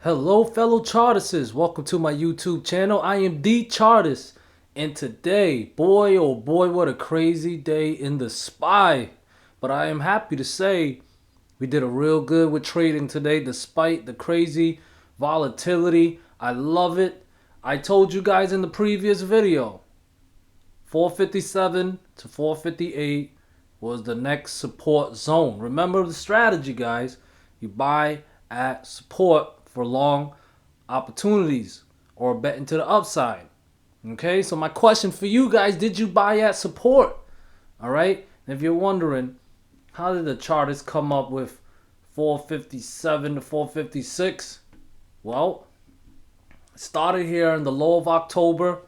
Hello fellow Chartists, welcome to my YouTube channel. I am the Chartist, and today, boy oh boy, what a crazy day in the SPY. But I am happy to say we did a real good with trading today despite the crazy volatility. I love it. I told you guys in the previous video, 457 to 458 was the next support zone. Remember the strategy, guys. You buy at support for long opportunities or betting to the upside. Okay, so my question for you guys, did you buy at support? All right, and if you're wondering, how did the chartists come up with 457 to 456? Well, it started here in the low of October,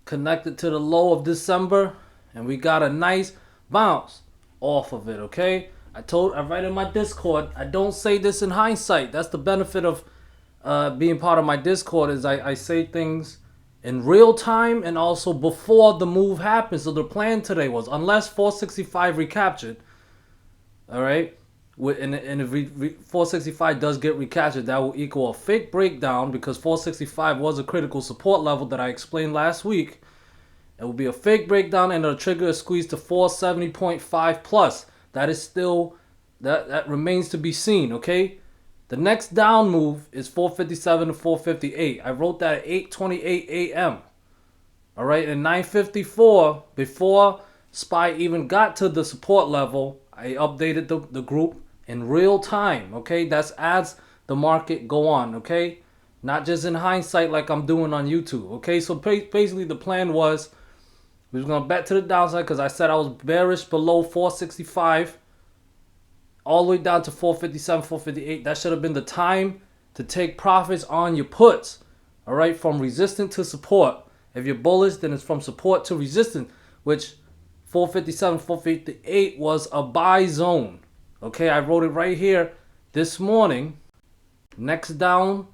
connected to the low of December, and we got a nice bounce off of it. Okay, I write in my Discord, I don't say this in hindsight. That's the benefit of being part of my Discord, is I say things in real time and also before the move happens. So the plan today was, unless 465 recaptured, all right, and if 465 does get recaptured, that will equal a fake breakdown, because 465 was a critical support level that I explained last week. It will be a fake breakdown and it'll trigger a squeeze to 470.5 plus. That is still, that remains to be seen, okay? The next down move is 457 to 458. I wrote that at 8:28 a.m. All right, and 9:54, before SPY even got to the support level, I updated the group in real time, okay? That's as the market go on, okay? Not just in hindsight like I'm doing on YouTube, okay? So basically the plan was, we was going to bet to the downside because I said I was bearish below 465 all the way down to 457, 458. That should have been the time to take profits on your puts, all right, from resistance to support. If you're bullish, then it's from support to resistance, which 457, 458 was a buy zone. Okay, I wrote it right here this morning. Next down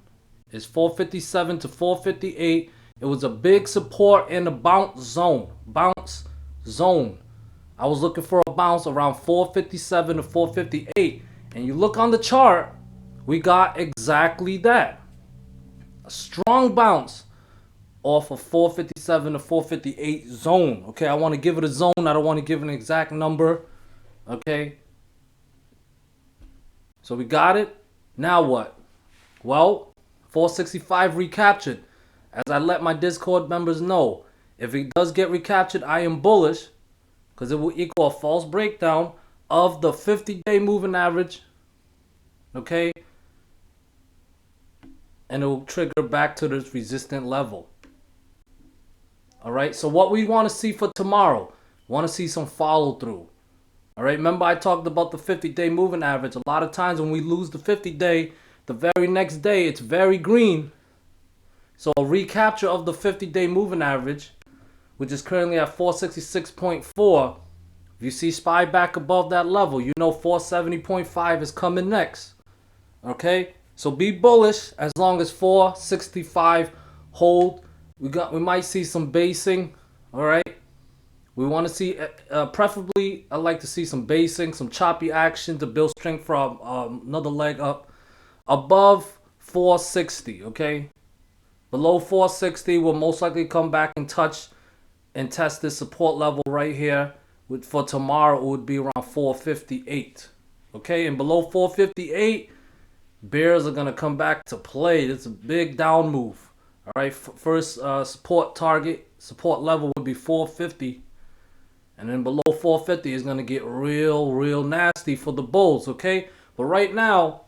is 457 to 458. It was a big support in the bounce zone. I was looking for a bounce around 457 to 458. And you look on the chart, we got exactly that. A strong bounce off of 457 to 458 zone. Okay, I want to give it a zone. I don't want to give an exact number. Okay. So we got it. Now what? Well, 465 recaptured. As I let my Discord members know, if it does get recaptured, I am bullish, because it will equal a false breakdown of the 50-day moving average. Okay? And it will trigger back to this resistant level. Alright, so what we want to see for tomorrow, want to see some follow through. Alright, remember I talked about the 50-day moving average. A lot of times when we lose the 50-day, the very next day it's very green. So a recapture of the 50-day moving average, which is currently at 466.4. If you see SPY back above that level, you know 470.5 is coming next. Okay? So be bullish as long as 465 hold. We might see some basing. All right? We want to see, preferably, I like to see some basing, some choppy action to build strength from another leg up above 460. Okay? Below 460 will most likely come back and touch and test this support level right here. For tomorrow, it would be around 458. Okay, and below 458, bears are going to come back to play. It's a big down move. All right, first support level would be 450. And then below 450 is going to get real nasty for the bulls, okay? But right now,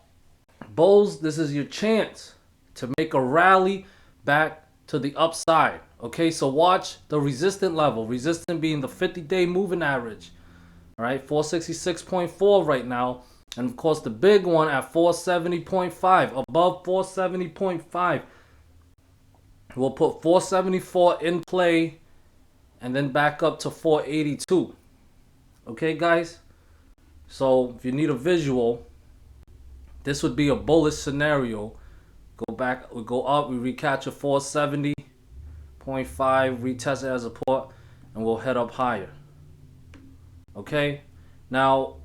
bulls, this is your chance to make a rally back to the upside. Okay, so watch the resistant level. Resistant being the 50-day moving average. All right, 466.4 right now. And of course, the big one at 470.5. Above 470.5. We'll put 474 in play and then back up to 482. Okay, guys? So if you need a visual, this would be a bullish scenario. Go back, we go up, we recapture 470.5, retest it as a support, and we'll head up higher. Okay? Now,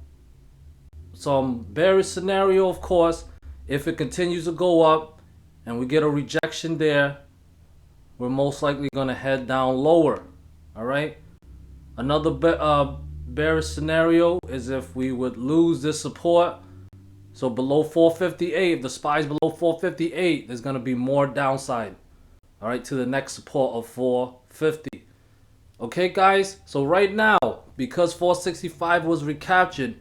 some bearish scenario, of course, If it continues to go up and we get a rejection there, we're most likely going to head down lower. All right. Another bearish scenario is if we would lose this support. So below 458, if the SPY is below 458, there's going to be more downside. All right, to the next support of 450. Okay, guys. So right now, because 465 was recaptured,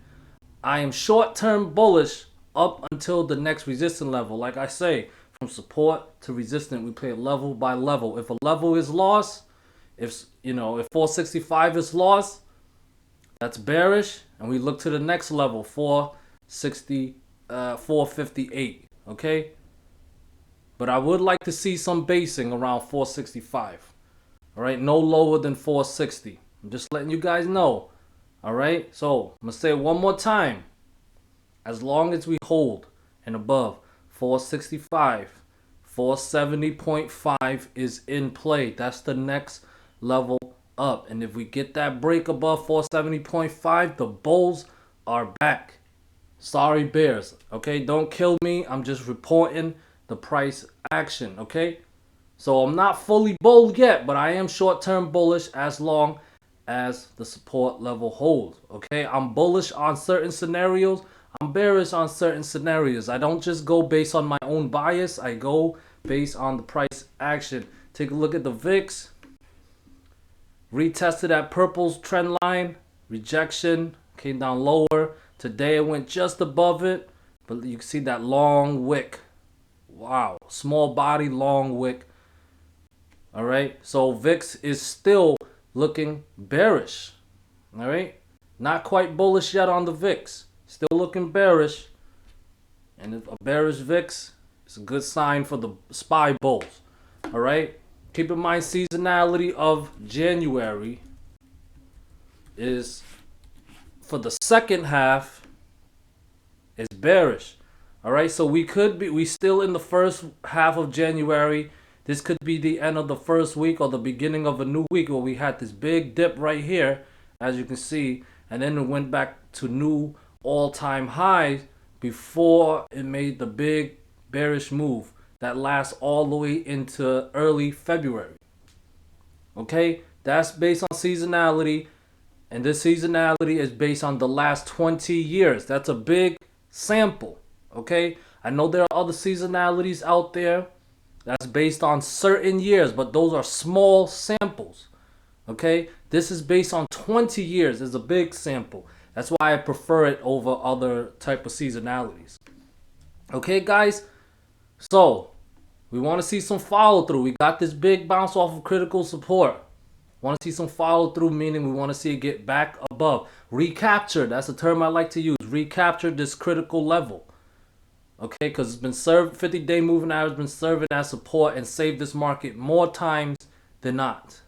I am short-term bullish up until the next resistance level. Like I say, from support to resistance, we play it level by level. If a level is lost, if 465 is lost, that's bearish, and we look to the next level, 458. Okay, but I would like to see some basing around 465. All right, no lower than 460. I'm just letting you guys know. All right, so I'm gonna say it one more time. As long as we hold and above 465, 470.5 is in play. That's the next level up. And if we get that break above 470.5, the bulls are back. Sorry, bears. Okay, don't kill me. I'm just reporting the price action. Okay, so I'm not fully bull yet, but I am short-term bullish as long as the support level holds. Okay, I'm bullish on certain scenarios. I'm bearish on certain scenarios. I don't just go based on my own bias. I go based on the price action. Take a look at the VIX. Retested that purple's trend line. Rejection. Came down lower. Today it went just above it. But you can see that long wick. Wow. Small body, long wick. All right. So VIX is still looking bearish. All right. Not quite bullish yet on the VIX. Still looking bearish. And if a bearish VIX is a good sign for the SPY bulls. All right. Keep in mind, seasonality of January is for the second half is bearish. All right. So we still in the first half of January. This could be the end of the first week or the beginning of a new week where we had this big dip right here, as you can see, and then it went back to new all-time highs before it made the big bearish move that lasts all the way into early February. Okay, that's based on seasonality, and this seasonality is based on the last 20 years. That's a big sample. Okay, I know there are other seasonalities out there that's based on certain years, but those are small samples. Okay, this is based on 20 years. It's a big sample. That's why I prefer it over other type of seasonalities. Okay, guys. So we want to see some follow through. We got this big bounce off of critical support. Want to see some follow through, meaning we want to see it get back above. Recapture. That's the term I like to use. Recapture this critical level. Okay, because it's been served, 50-day moving average been serving as support and saved this market more times than not.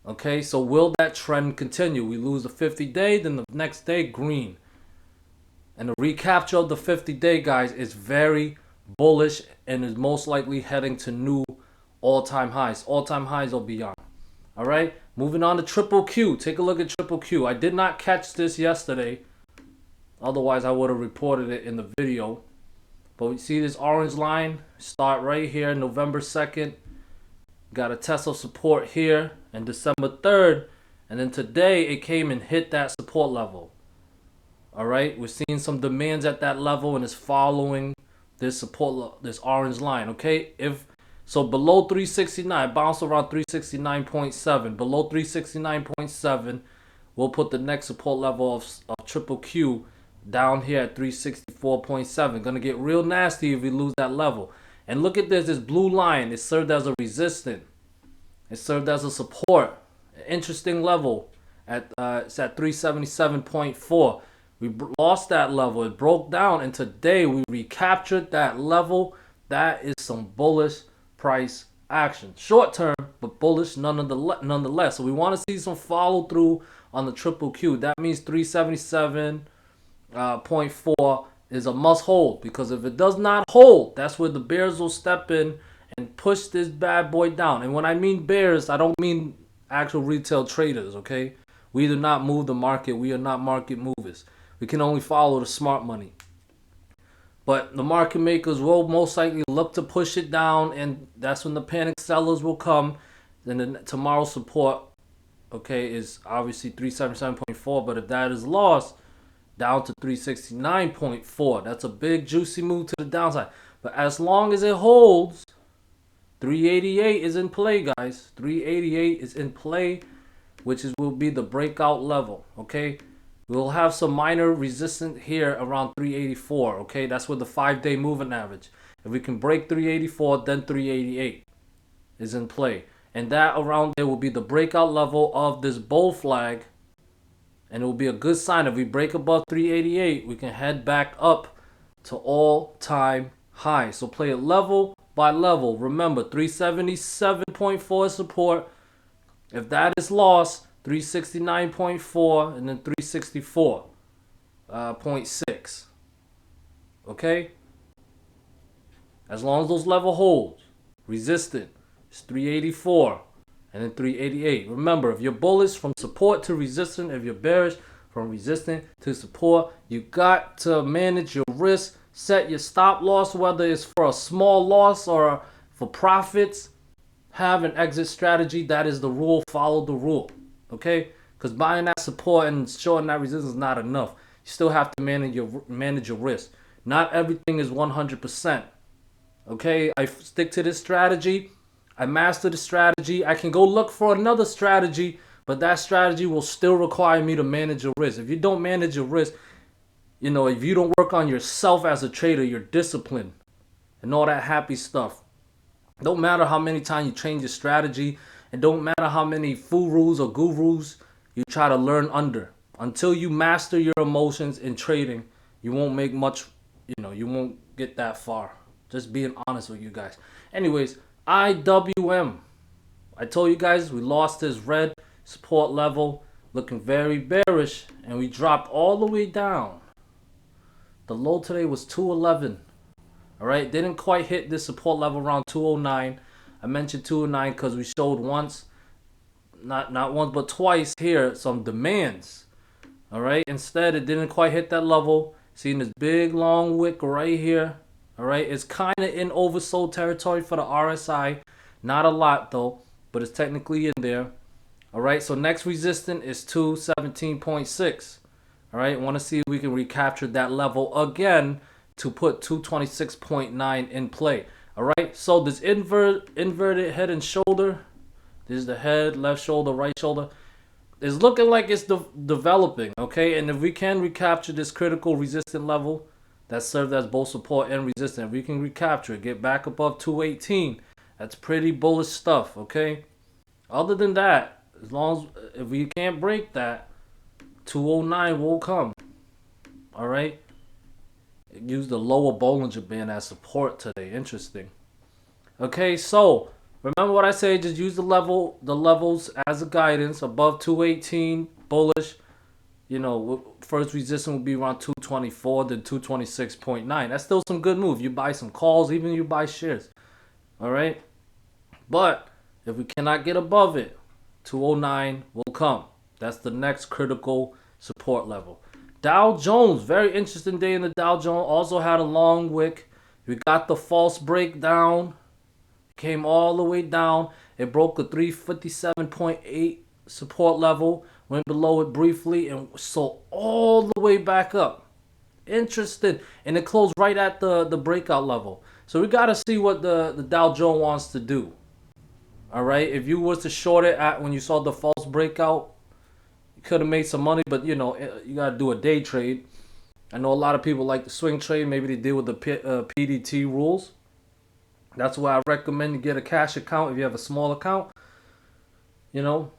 Okay, so will that trend continue? We lose the 50-day, then the next day, green. And the recapture of the 50-day, guys, is very bullish and is most likely heading to new all-time highs. All-time highs or beyond. All right, moving on to triple Q. Take a look at triple Q. I did not catch this yesterday. Otherwise, I would have reported it in the video. But we see this orange line start right here, November 2nd. Got a test of support here and December 3rd. And then today it came and hit that support level. All right. We're seeing some demands at that level and it's following this support, this orange line. Okay. So below 369, bounce around 369.7. Below 369.7, we'll put the next support level of triple Q down here at 364.7. Gonna get real nasty if we lose that level. And look at this blue line. It served as a resistance. It served as a support. An interesting level. It's at 377.4. We lost that level. It broke down, and today we recaptured that level. That is some bullish price action. Short term, but bullish nonetheless. So we want to see some follow through on the triple Q. That means 377.4 is a must hold, because if it does not hold, that's where the bears will step in and push this bad boy down. And when I mean bears, I don't mean actual retail traders, okay? We do not move the market. We are not market movers. We can only follow the smart money. But the market makers will most likely look to push it down, and that's when the panic sellers will come. Then tomorrow's support, okay, is obviously 377.4. But if that is lost, down to 369.4. That's a big juicy move to the downside. But as long as it holds, 388 is in play, guys. 388 is in play, which will be the breakout level, okay? We'll have some minor resistance here around 384, okay? That's with the 5-day moving average. If we can break 384, then 388 is in play. And that around there will be the breakout level of this bull flag. And it will be a good sign. If we break above 388, we can head back up to all-time high. So play it level by level. Remember, 377.4 is support. If that is lost, 369.4 and then 364.6. Okay? As long as those level holds, resistant is 384 and then 388. Remember, if you're bullish, from support to resistant. If you're bearish, from resistant to support. You got to manage your risk. Set your stop loss, whether it's for a small loss or for profits. Have an exit strategy. That is the rule. Follow the rule. Okay? Because buying that support and showing that resistance is not enough. You still have to manage your risk. Not everything is 100%. Okay? I stick to this strategy. I master the strategy. I can go look for another strategy, but that strategy will still require me to manage your risk. If you don't manage your risk, you know, if you don't work on yourself as a trader, your discipline and all that happy stuff. Don't matter how many times you change your strategy, and don't matter how many gurus or gurus you try to learn under. Until you master your emotions in trading, you won't make much, you won't get that far. Just being honest with you guys. Anyways, IWM. I told you guys we lost this red support level, looking very bearish, and we dropped all the way down. The low today was 211. All right, didn't quite hit this support level around 209. I mentioned 209 because we showed once, not once but twice here, some demands. All right, instead it didn't quite hit that level. Seeing this big long wick right here. All right, it's kind of in oversold territory for the RSI. Not a lot though, but it's technically in there. All right, so next resistance is 217.6. All right, want to see if we can recapture that level again to put 226.9 in play. All right, so this inverted head and shoulder, this is the head, left shoulder, right shoulder, is looking like it's developing. Okay, and if we can recapture this critical resistance level that served as both support and resistance, if we can recapture it, get back above 218, that's pretty bullish stuff. Okay, other than that, as long as if we can't break that, 209 will come. All right, use the lower Bollinger Band as support today. Interesting. Okay, so remember what I say, just use the levels as a guidance. Above 218 bullish, first resistance will be around 224, then 226.9. That's still some good move. You buy some calls, even you buy shares. All right, but if we cannot get above it, 209 will come. That's the next critical support level. Dow Jones, very interesting day in the Dow Jones. Also had a long wick. We got the false breakdown. Came all the way down. It broke the 357.8 support level. Went below it briefly and sold all the way back up. Interesting. And it closed right at the breakout level. So we got to see what the Dow Jones wants to do. All right. If you was to short it at when you saw the false breakout, could have made some money, but you gotta do a day trade. I know a lot of people like the swing trade. Maybe they deal with the PDT rules. That's why I recommend you get a cash account if you have a small account, or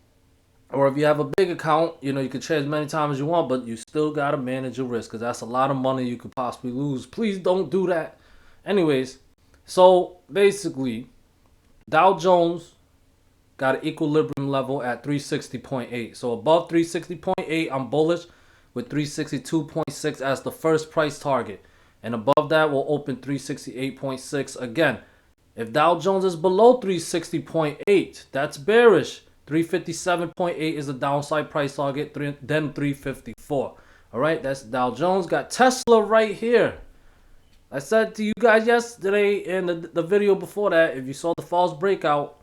if you have a big account, you can trade as many times as you want, but you still gotta manage your risk because that's a lot of money you could possibly lose. Please don't do that. Anyways, so basically, Dow Jones got an equilibrium level at 360.8. So above 360.8, I'm bullish with 362.6 as the first price target. And above that, we'll open 368.6 again. If Dow Jones is below 360.8, that's bearish. 357.8 is the downside price target, then 354. All right, that's Dow Jones. Got Tesla right here. I said to you guys yesterday in the video before that, if you saw the false breakout,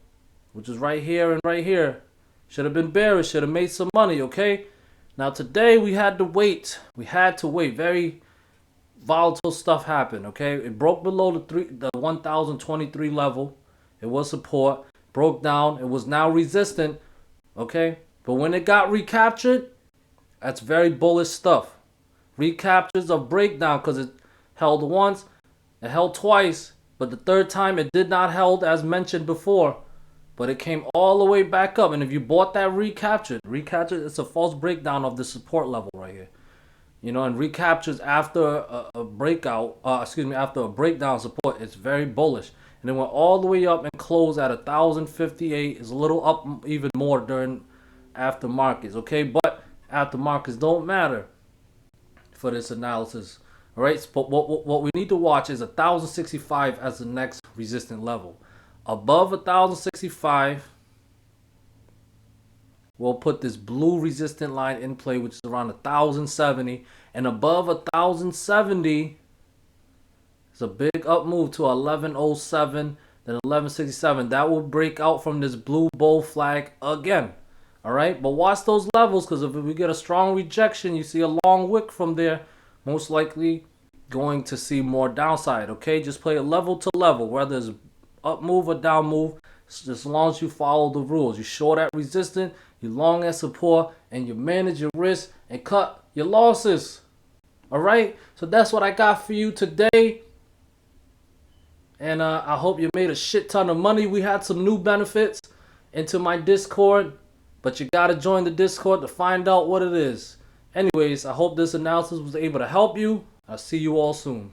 which is right here and right here, should have been bearish, should have made some money, okay? Now today we had to wait. We had to wait. Very volatile stuff happened, okay? It broke below the 1023 level. It was support, broke down, it was now resistant, okay? But when it got recaptured, that's very bullish stuff. Recaptures of breakdown, because it held once, it held twice, but the third time it did not held as mentioned before, but it came all the way back up. And if you bought that recaptured, it's a false breakdown of the support level right here. You know, and recaptures after a breakout, after a breakdown support, it's very bullish. And it went all the way up and closed at 1,058. It's a little up even more during after markets, okay? But after markets don't matter for this analysis. All right, but what we need to watch is 1,065 as the next resistant level. Above 1,065, we'll put this blue resistant line in play, which is around 1,070. And above 1,070, it's a big up move to 1107, then 1167. That will break out from this blue bull flag again. All right, but watch those levels, because if we get a strong rejection, you see a long wick from there, most likely going to see more downside. Okay, just play it level to level, whether it's up move or down move, just as long as you follow the rules. You short at resistance, you long at support, and you manage your risk and cut your losses. All right, so that's what I got for you today. And I hope you made a shit ton of money. We had some new benefits into my Discord, but you got to join the Discord to find out what it is. Anyways, I hope this analysis was able to help you. I'll see you all soon.